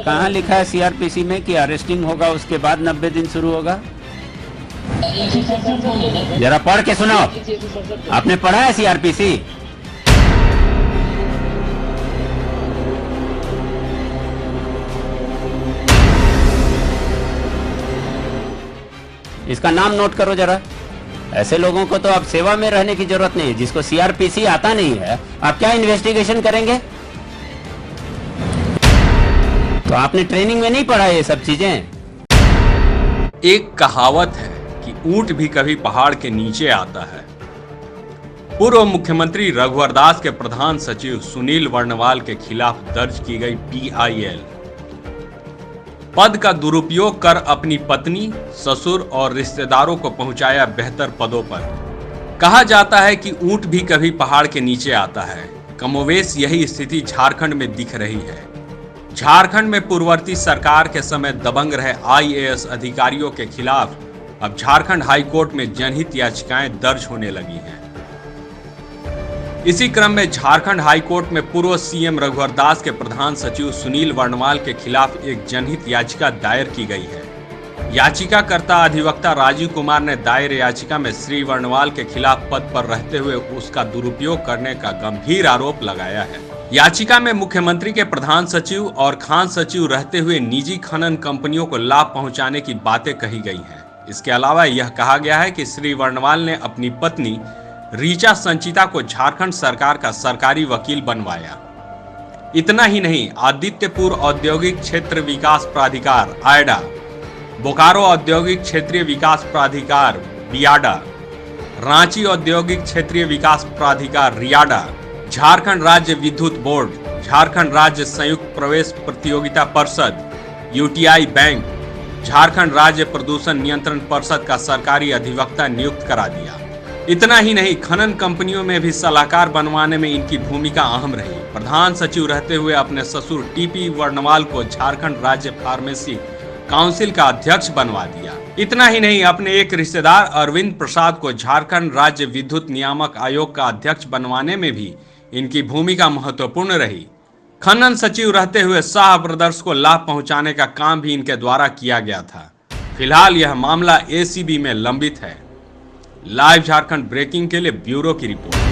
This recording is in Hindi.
कहाँ लिखा है सीआरपीसी में कि अरेस्टिंग होगा उसके बाद 90 दिन शुरू होगा? जरा पढ़ के सुनाओ। आपने पढ़ा है सीआरपीसी? इसका नाम नोट करो जरा। ऐसे लोगों को तो अब सेवा में रहने की जरूरत नहीं है। जिसको सीआरपीसी आता नहीं है, आप क्या इन्वेस्टिगेशन करेंगे? तो आपने ट्रेनिंग में नहीं पढ़ा ये सब चीजें? एक कहावत है कि ऊंट भी कभी पहाड़ के नीचे आता है। पूर्व मुख्यमंत्री रघुवर दास के प्रधान सचिव सुनील वर्णवाल के खिलाफ दर्ज की गई PIL पद का दुरुपयोग कर अपनी पत्नी, ससुर और रिश्तेदारों को पहुंचाया बेहतर पदों पर। कहा जाता है कि ऊंट भी कभी पहाड़ के नीचे आता है। कमोवेश यही स्थिति झारखंड में दिख रही है। झारखंड में पूर्ववर्ती सरकार के समय दबंग रहे IAS अधिकारियों के खिलाफ अब झारखंड हाईकोर्ट में जनहित याचिकाएं दर्ज होने लगी हैं। इसी क्रम में झारखंड हाईकोर्ट में पूर्व CM रघुवर दास के प्रधान सचिव सुनील वर्णवाल के खिलाफ एक जनहित याचिका दायर की गई है। याचिकाकर्ता अधिवक्ता राजीव कुमार ने दायर याचिका में श्री वर्णवाल के खिलाफ पद पर रहते हुए उसका दुरुपयोग करने का गंभीर आरोप लगाया है। याचिका में मुख्यमंत्री के प्रधान सचिव और खान सचिव रहते हुए निजी खनन कंपनियों को लाभ पहुंचाने की बातें कही गई हैं। इसके अलावा यह कहा गया है कि श्री वर्णवाल ने अपनी पत्नी ऋचा संचिता को झारखंड सरकार का सरकारी वकील बनवाया। इतना ही नहीं, आदित्यपुर औद्योगिक क्षेत्र विकास प्राधिकार आयडा, बोकारो औद्योगिक क्षेत्रीय विकास प्राधिकार बियाडा, रांची औद्योगिक क्षेत्रीय विकास प्राधिकार रियाडा, झारखंड राज्य विद्युत बोर्ड, झारखंड राज्य संयुक्त प्रवेश प्रतियोगिता परिषद UTI बैंक, झारखंड राज्य प्रदूषण नियंत्रण परिषद का सरकारी अधिवक्ता नियुक्त करा दिया। इतना ही नहीं, खनन कंपनियों में भी सलाहकार बनवाने में इनकी भूमिका अहम रही। प्रधान सचिव रहते हुए अपने ससुर TP वर्णवाल को झारखंड राज्य फार्मेसी काउंसिल का अध्यक्ष बनवा दिया। इतना ही नहीं, अपने एक रिश्तेदार अरविंद प्रसाद को झारखंड राज्य विद्युत नियामक आयोग का अध्यक्ष बनवाने में भी इनकी भूमिका महत्वपूर्ण रही। खनन सचिव रहते हुए शाह ब्रदर्स को लाभ पहुंचाने का काम भी इनके द्वारा किया गया था। फिलहाल यह मामला ACB में लंबित है। लाइव झारखंड ब्रेकिंग के लिए ब्यूरो की रिपोर्ट।